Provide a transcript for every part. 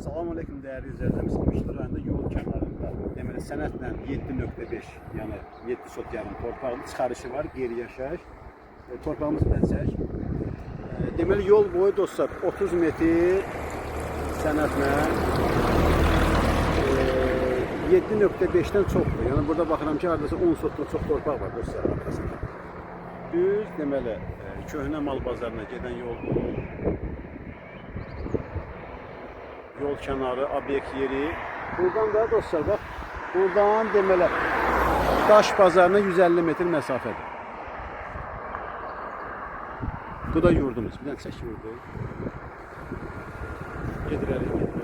Selamünaleyküm değerli izleyicilerimiz. Kılıçlı rayonunda yol kenarında. Deməli sənədlə 7.5 yəni 7 sot yarım torpağın çıxarışı var, geri yaşayış. Torpağımız bəlcək. Deməli yol boyu dostlar 30 metr sənədlə 7.5'dən çoxdur. Yəni burada baxıram ki, hardasa 10 sotdan çox torpaq var dostlar arasında. Düz deməli köhnə mal bazarına gedən yoldur. Yol kənarı, obyekt yeri. Buradan da dostlar bax, buradan deməli Daş bazarına 150 metr məsafədir. Bu da yurdumuz. Bir dənə çək yurdu. Gedirərik.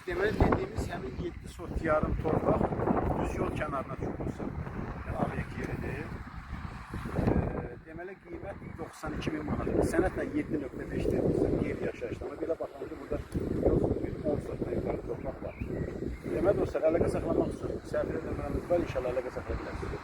Deməli dediğimiz həmin 7 sot yarım torpaq düz yol kənarına çıxmışsa, obyekt yeridir. Deməli qiymət 92.000 manat. Sənədlə 7.5'dir. Geri yaşayışda. Amma belə baxın ki, burada 10 sotdan yuxarı torpaq var. Deməli dostlar, əlaqə saxlamaq üçün səhifədə nömrəmiz var, inşallah əlaqə saxlaya bilərsiniz.